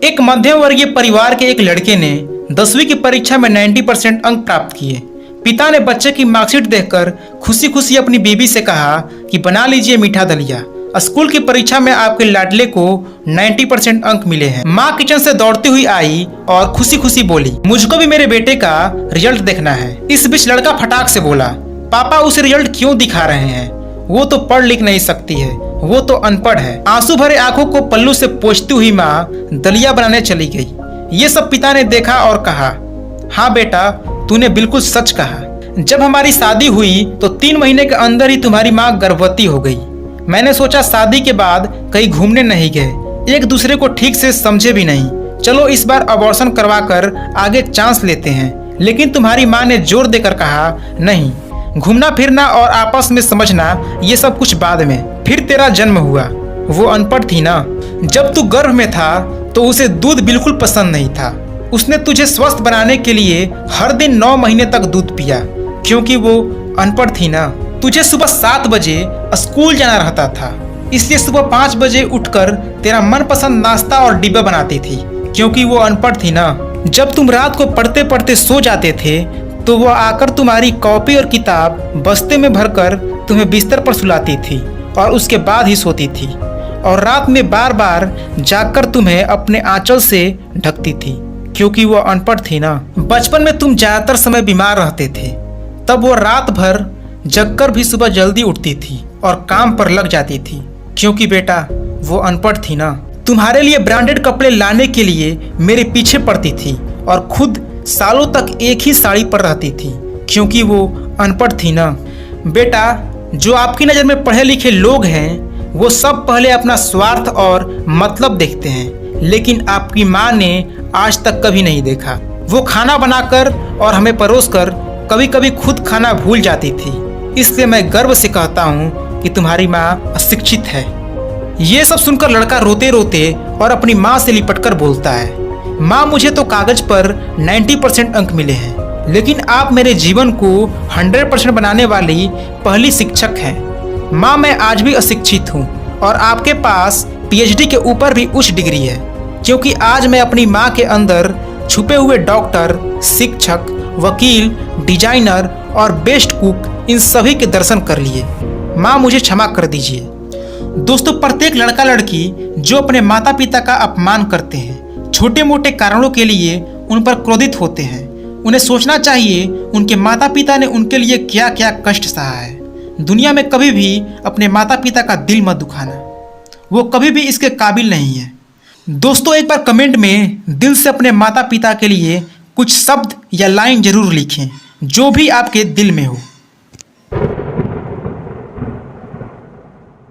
एक मध्यम वर्गीय परिवार के एक लड़के ने 10वीं की परीक्षा में 90% अंक प्राप्त किए। पिता ने बच्चे की मार्कशीट देखकर खुशी खुशी अपनी बीबी से कहा कि बना लीजिए मीठा दलिया, स्कूल की परीक्षा में आपके लाडले को 90% अंक मिले हैं। माँ किचन से दौड़ती हुई आई और खुशी खुशी बोली, मुझको भी मेरे बेटे का रिजल्ट देखना है। इस बीच लड़का फटाक से बोला, पापा उसे रिजल्ट क्यों दिखा रहे हैं, वो तो पढ़ लिख नहीं सकती है, वो तो अनपढ़ है। आंसू भरे आंखों को पल्लू से पोंछती हुई माँ दलिया बनाने चली गई। ये सब पिता ने देखा और कहा, हाँ बेटा, तूने बिल्कुल सच कहा। जब हमारी शादी हुई तो 3 महीने के अंदर ही तुम्हारी माँ गर्भवती हो गई। मैंने सोचा शादी के बाद कहीं घूमने नहीं गए, एक दूसरे को ठीक से समझे भी नहीं, चलो इस बार अबॉर्शन करवा कर आगे चांस लेते हैं। लेकिन तुम्हारी माँ ने जोर देकर कहा, नहीं, घूमना फिरना और आपस में समझना ये सब कुछ बाद में। फिर तेरा जन्म हुआ, वो अनपढ़ थी ना, जब तू गर्भ में था तो उसे दूध बिल्कुल पसंद नहीं था। उसने तुझे स्वस्थ बनाने के लिए हर दिन 9 महीने तक दूध पिया, क्योंकि वो अनपढ़ थी ना। तुझे सुबह 7 बजे स्कूल जाना रहता था, इसलिए सुबह 5 बजे उठकर तेरा मनपसंद नाश्ता और डिब्बा बनाती थी, क्योंकि वो अनपढ़ थी ना। जब तुम रात को पढ़ते पढ़ते सो जाते थे तो वो आकर तुम्हारी कॉपी और किताब बस्ते में भरकर तुम्हें बिस्तर पर सुलाती थी और उसके बाद ही सोती थी, और रात में बार बार जागकर तुम्हें अपने आंचल से ढकती थी, क्योंकि वो अनपढ़ थी ना। बचपन में तुम ज्यादातर समय बीमार रहते थे, तब वो रात भर जगकर भी सुबह जल्दी उठती थी और काम पर लग जाती थी, क्योंकि बेटा वो अनपढ़ थी ना। तुम्हारे लिए ब्रांडेड कपड़े लाने के लिए मेरे पीछे पड़ती थी और खुद सालों तक एक ही साड़ी पर रहती थी, क्योंकि वो अनपढ़ थी ना। बेटा, जो आपकी नज़र में पढ़े लिखे लोग हैं वो सब पहले अपना स्वार्थ और मतलब देखते हैं, लेकिन आपकी माँ ने आज तक कभी नहीं देखा। वो खाना बनाकर और हमें परोसकर कभी कभी खुद खाना भूल जाती थी। इसलिए मैं गर्व से कहता हूँ कि तुम्हारी माँ अशिक्षित है। ये सब सुनकर लड़का रोते रोते और अपनी माँ से लिपटकर बोलता है, माँ, मुझे तो कागज पर 90% अंक मिले हैं, लेकिन आप मेरे जीवन को 100% बनाने वाली पहली शिक्षक हैं। माँ, मैं आज भी अशिक्षित हूँ और आपके पास PhD के ऊपर भी उच्च डिग्री है, क्योंकि आज मैं अपनी माँ के अंदर छुपे हुए डॉक्टर, शिक्षक, वकील, डिजाइनर और बेस्ट कुक, इन सभी के दर्शन कर लिए। माँ, मुझे क्षमा कर दीजिए। दोस्तों, प्रत्येक लड़का लड़की जो अपने माता पिता का अपमान करते हैं, छोटे मोटे कारणों के लिए उन पर क्रोधित होते हैं, उन्हें सोचना चाहिए उनके माता पिता ने उनके लिए क्या क्या कष्ट सहा है। दुनिया में कभी भी अपने माता पिता का दिल मत दुखाना, वो कभी भी इसके काबिल नहीं है। दोस्तों, एक बार कमेंट में दिल से अपने माता पिता के लिए कुछ शब्द या लाइन जरूर लिखें, जो भी आपके दिल में हो।